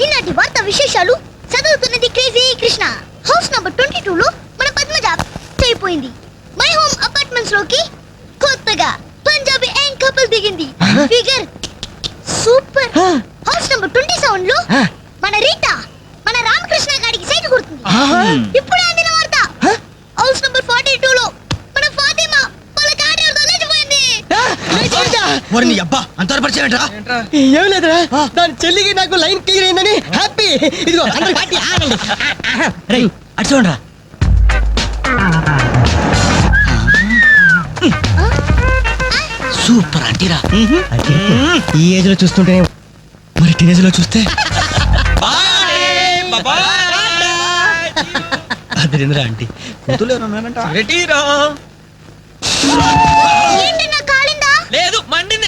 ఈనాటి వార్తా విశేషాలు చదువుతున్నది క్రేజీ కృష్ణ. హౌస్ నంబర్ 22 లో మన పద్మజ అయిపోయింది. మై హోమ్ అపార్ట్మెంట్స్ లోకి కొత్తగా పంజాబీ యాంగ్ కపుల్ దిగింది. Figure super. హౌస్ నంబర్ 27 లో మన రీటా మన రామకృష్ణ గారికి సైట్ కొడుతుంది. ఇప్పుడు అందిన వార్త హౌస్ నంబర్ 42 లో మన ఫాతిమా వాళ్ళ కార్యాలయంలో లేచిపోయింది. ఓరి అబ్బా అంతవరకు పరిచయం ఏం లేదురా, దాని చెల్లికి నాకు లైన్ క్లియర్ అయిందని హ్యాపీ. ఇదిగో అందరి పార్టీ అటు చూడరా. సూపర్ అంటీరా. ఈ ఏజ్ లో చూస్తుంటే మరి టీనేజ్ లో చూస్తే అదేంద్రా ఆంటీ కూతురు ఏంటి నా కాలిందా? లేదు మండింది.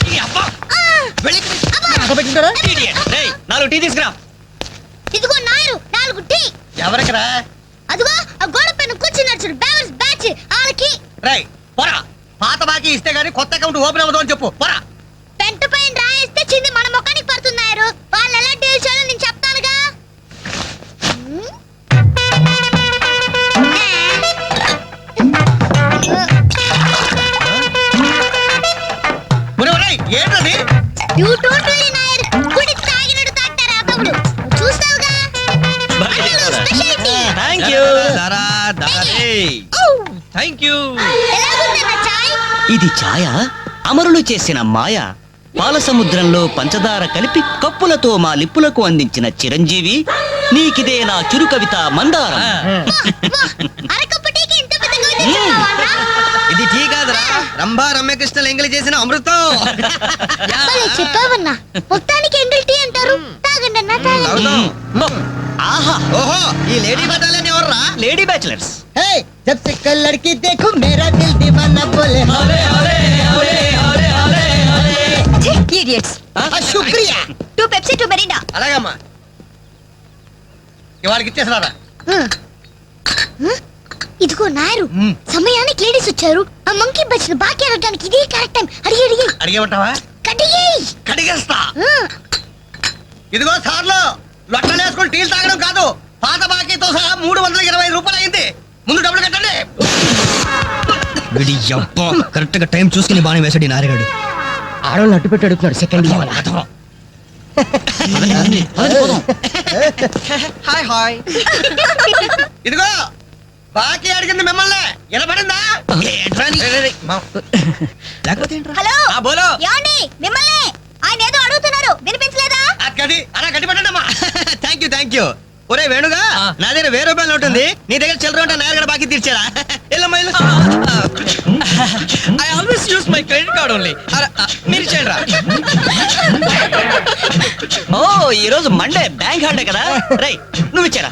నాలుగు టీ తీసుకురా. ఇదిగో నాయరు 4 టీ. ఎవరికిరా? అదిగో ఆ గోడ పైన కూర్చున్నాడు చూడు, బ్యాలెన్స్ బ్యాచ్ వాళ్ళకి. రై పోరా, పాత బాకీ ఇస్తే గానీ కొత్త అకౌంట్ ఓపెన్ అవ్వదు అని చెప్పు. పోరా. పెంట పైన రాయిస్తే చింది మన ముఖానికి పడుతున్నారు. వాళ్ళు ఎలా డీల్ చేయాలో నేను చెప్తానుగా. ఏంటది? You don't worry, Nair. కుడి తాగినట్టు తాగుతారా అబ్బులు. చూస్తావుగా. స్పెషాలిటీ. థాంక్యూ. థాంక్యూ. ఎలాగుంది నా చాయ్? ఇది ఛాయ అమరులు చేసిన మాయ. పాల సముద్రంలో పంచదార కలిపి కప్పులతో మా లిప్పులకు అందించిన చిరంజీవి, నీకిదే నా చురు కవిత మందారం. అరకప్పు టీకి ఇంత పెద్ద కవిత చెప్పావా? ఇది టీ కాదురా, రంభా రమ్యకృష్ణ ఎంగిలి చేసిన అమృతం. చెప్పావన్నా. మొత్తానికి ఎంగిల్ టీ అంటారు. తాగండి అన్న, తాగండి. ఆహా, ఓహో, ఈ లేడీ బటాలియన్ ఎవర్రా? Lady bachelors. जब से कल लड़की देखो मेरा दिल दीवाना बोले Idiots. శుక్రియా. 2 Pepsi 2 Mirinda. అలాగమ్మా, ఇవాళకి ఇచ్చేసినారా? ఇదిగో నాయరు, సమయానికి లేడీస్ వచ్చారు. ఆ మంకీ బచ్చిన బాకీ అడగడానికి ఇదే కరెక్ట్ టైం. అడిగి అడిగి అడిగేమంటావా? కడిగేయ్. కడిగేస్తా. ఇదిగో సార్లు, లొట్టలు వేసుకొని టీలు తాగడం కాదు, పాత బాకీతో సహా 325 రూపాయలు అయింది. ముందు డబ్బులు కట్టండి. కరెక్ట్ గా టైం చూసుకుని బాగా వేసాడు ఈ నారిగాడు. ఆడవాళ్ళు అడ్డు పెట్టి అడుగుతున్నాడు. Second hi hi. ఇదిగో బాకీ అడిగింది మిమ్మల్ని, వినపడిందా? లేకపోతే ఏంట్రా? హలో, బోలో. ఏమండి మిమ్మల్ని ఆయన ఏదో అడుగుతున్నారు, వినిపించలేదా? గది అలా గట్టి పట్టండమ్మా. Thank you. ఒరే వేణుగా, నా దగ్గర 1000 రూపాయలు ఉంటుంది, నీ దగ్గర చిల్లర ఉంటే నాయర్ బాకీ తీర్చారా? I always use my credit card only. మీరు చేయండి. ఓ, ఈ రోజు మండే బ్యాంక్ హాలిడే కదా. రై నువ్వు ఇచ్చారా?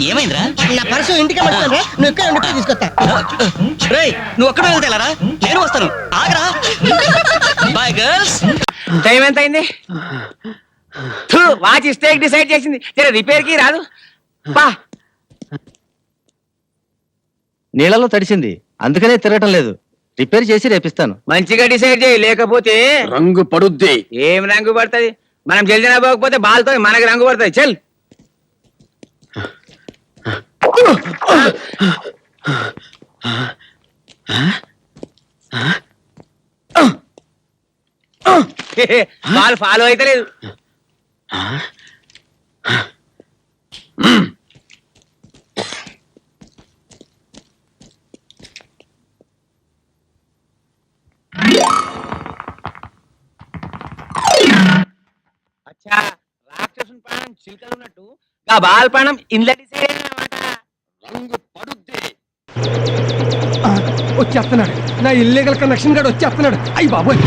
ఏమైందిరా? నా పర్సు ఇంటికి నువ్వు ఇక్కడ తీసుకొస్తా. రై నువ్వు ఒక్కడ వెళ్తేలారా, నేను వస్తాను. ఆగరా. Bye girls. టైం ఎంత అయింది? వాచ్ స్టేక్ డిసైడ్ చేసింది, జర రిపేర్ కి రాదు. బా, నీళ్ళలో తడిసింది, అందుకనే తిరగటం లేదు. రిపేర్ చేసి రేపిస్తాను. మంచిగా డిసైడ్ చేయి, లేకపోతే రంగు పడుద్ది. ఏం రంగు పడుతుంది? మనం జల్దిన పోకపోతే బాల్తో మనకి రంగు పడుతుంది. చల్. బాల్ ఫాలో అయితే లేదు. అచ్చా, రాక్షసుని ప్రాణం చిలుకలు ఉన్నట్టు ఆ బాల్ ప్రాణం ఇంట్లో డిసైడ్ అన్నమాట. రంగు పడుద్ది. వచ్చేస్తున్నాడు నా ఇల్లీగల్ కనెక్షన్ గాడు, వచ్చేస్తున్నాడు. అయ్యి బాబోయ్.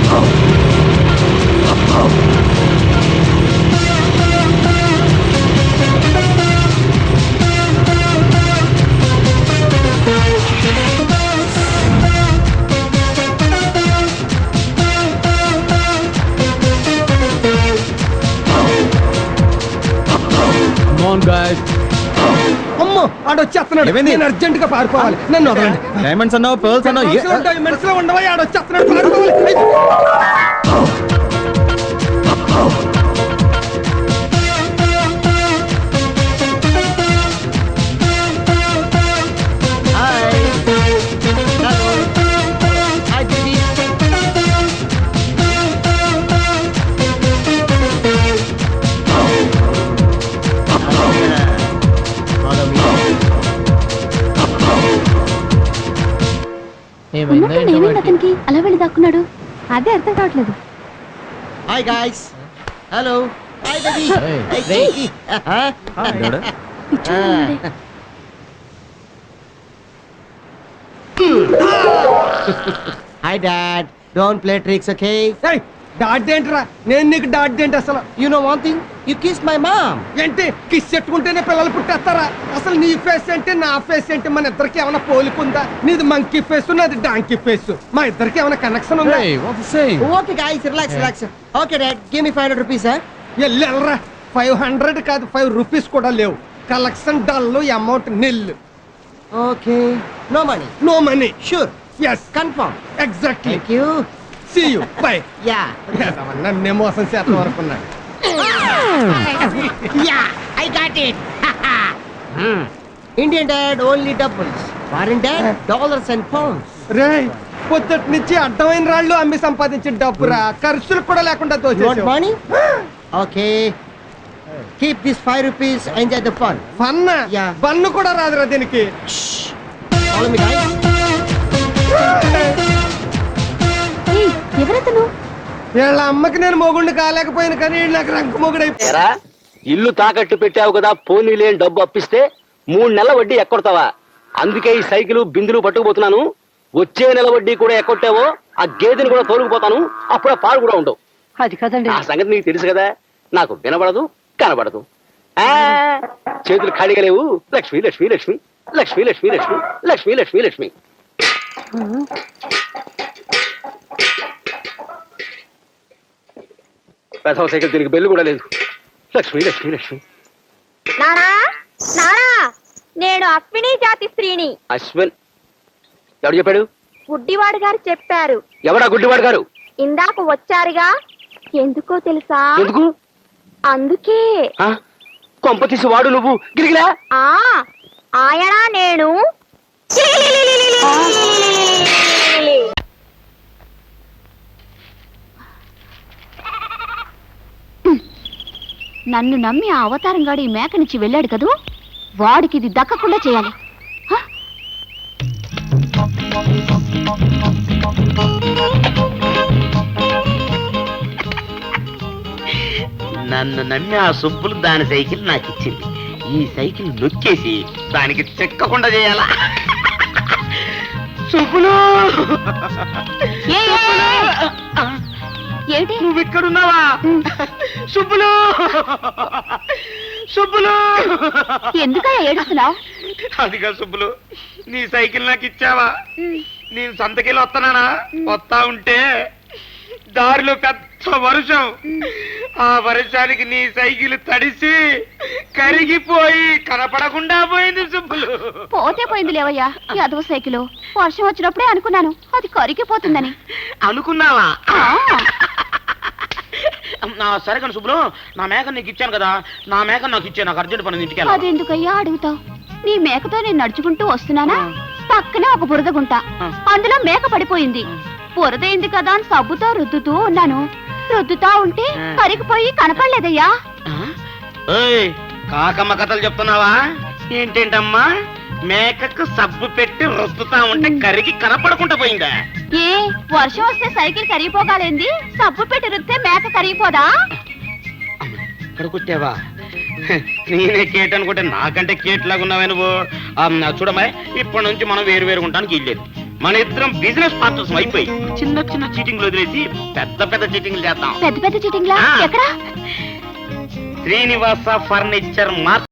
అమ్మో, ఆడొచ్చేస్తున్నాడు. నేను అర్జెంట్ గా పారిపోవాలి. నన్ను వదలండి. డైమండ్స్ అన్నావు, పర్ల్స్ అన్నావు. మనసులో ఉండవా? ఆడొచ్చేస్తున్నాడు. పారిపోవాలి. అతనికి అలా వెళ్ళి దాక్కున్నాడు. అదే అర్థం కావట్లేదు. Hi guys. Hello. Hi baby. Hi dad. Don't play tricks, okay? Dad ఏంట్రా? నేను నీకు డాడ్ ఏంటి అసలు? You know one thing, you kiss my mom. ఏంటి కిస్ చెట్టుకుంటేనే పిల్లలు పుట్టేస్తారా? అసలు నీ ఫేస్ ఏంటి, నా ఫేస్ ఏంటి? మన ఇద్దరికి ఏమైనా పోలికుందా? నీది మంకీ ఫేస్, నాది డాంకీ ఫేస్. మా ఇద్దరికి ఏమైనా కనెక్షన్ ఉందా? Okay guys, relax relax. Okay dad, give me 500 rupees. వెళ్ళరా. 500 కాదు, 5 రూపీస్ కూడా లేవు. Collection dull, amount nil. Okay, no money. No money. Sure, yes, confirm. Exactly. Thank you. See you, bye. యా నన్నే మోసం చేద్దాం అనుకున్నాడు. Yeah, I got it. Indian dad only doubles, foreign dad dollars and pounds. రే, పొద్దుటి నుంచి అడ్డమైన రాళ్ళు అమ్మి సంపాదించిన డబ్బురా. ఖర్చులు కూడా లేకుండా You want దోచేసావు. money? Okay. Keep this 5 rupees, enjoy the fun. ఫన్న Yeah. బన్ను కూడా రాదురా దీనికి. Follow me guys. ఎవరతను? వీళ్ళ అమ్మకి నేను మొగుడిని కాలేకపోయాను, కానీ వీళ్ళు నాకు రంకు మొగుడైపోయి. ఎరా ఇల్లు తాకట్టు పెట్టావు కదా, పోనీ లేని డబ్బు అప్పిస్తే 3 నెలల వడ్డీ ఎక్కొడతావా? అందుకే ఈ సైకిల్ బిందులు పట్టుకుపోతున్నాను. వచ్చే నెల వడ్డీ కూడా ఎక్కొట్టావో ఆ గేదెని కూడా తోలుకుపోతాను. అప్పుడు ఆ పాలు కూడా ఉండవు. అది కదండి. ఆ సంగతి నీకు తెలుసు కదా. నాకు వినబడదు, కనబడదు. ఆ చేతులు ఖాళీగా లేవు. లక్ష్మి లక్ష్మి లక్ష్మి లక్ష్మి లక్ష్మి లక్ష్మి లక్ష్మి లక్ష్మి లక్ష్మి. పెద్ద సైకిల్ దీనికి బెల్లు కూడా లేదు. లక్ష్మి లక్ష్మి లక్ష్మి. నానా నానా, నేను అశ్విని జాతి స్త్రీని. అశ్విన్ ఎవడు చెప్పాడు? గుడ్డివాడు గారు చెప్పారు. ఎవడా గుడ్డివాడు గారు? ఇందాక వచ్చారుగా. ఎందుకో తెలుసా? ఎందుకు? అందుకే. కొంప తీసి వాడు నువ్వు గిరిగిలా? ఆయన నేను. నన్ను నమ్మి ఆ అవతారం గాడు ఈ మేక నుంచి వెళ్ళాడు కదూ, వాడికి ఇది దక్కకుండా చేయాలి. నన్ను నమ్మి ఆ సుబ్బులు దాని సైకిల్ నాకు ఇచ్చింది. ఈ సైకిల్ నొక్కేసి దానికి చెక్కకుండా చేయాలా? సుబ్బులు, ఏంటి నువ్వు ఇక్కడున్నావా? సుబ్బులు, సుబ్బులు, ఎందుకయ్యా ఏడుస్తున్నావు? అదిగా సుబ్బులు, నీ సైకిల్ నాకు ఇచ్చావా? నేను సంతకెళ్ళి వస్తున్నానా? వస్తా ఉంటే దారిలో పెద్ద వర్షం. ఆ వర్షానికి నీ సైకిల్ తడిసి కరిగిపోయి కనపడకుండా పోయింది సుబ్బులు. పోతే పోయింది లేవయ్యా, యాదవ సైకిల్. వర్షం వచ్చినప్పుడే అనుకున్నాను అది కరిగిపోతుందని. అనుకున్నావా? సరే కానీ సుబ్బులు, నా మేక నీకు ఇచ్చాను కదా, నా మేక నాకు ఇచ్చే. నాకు అర్జెంట్ పని, ఇంటికి వెళ్ళాలి. అదెందుకయ్యా అడుగుతావు? నీ మేకతో నేను నడుచుకుంటూ వస్తున్నానా, పక్కనే ఒక బురద గుంట, అందులో మేక పడిపోయింది. బురదైంది కదా అని సబ్బుతో రుద్దుతూ ఉన్నాను. రుద్దుతా ఉంటే కరిగిపోయి కనపడలేదయ్యా. కాకమ్మ కథలు చెప్తున్నావా ఏంటేంటమ్మా? మేకకు సబ్బు పెట్టి రుద్దుతా ఉంటే కరిగి కనపడకుండా పోయిందా? ఏ వర్షం వస్తే సైకిల్ కరిగిపోగాలేంది, సబ్బు పెట్టి రుద్దితే మేక కరిగిపోదా? ఇక్కడ కుట్టావా? నేనే కేట్ అనుకుంటే నాకంటే కేట్ లాగా ఉన్నావే నువ్వు. చూడమ్మాయి, ఇప్పటి నుంచి మనం వేరు వేరు ఉండడానికి ఇల్లేదు. మన ఇద్దరం బిజినెస్ పార్ట్నర్స్ అయిపోయి చిన్న చిన్న చీటింగ్లు వదిలేసి పెద్ద పెద్ద చీటింగ్లు చేద్దాం. పెద్ద పెద్ద చీటింగ్లా? ఎక్కడ? Srinivasa furniture mart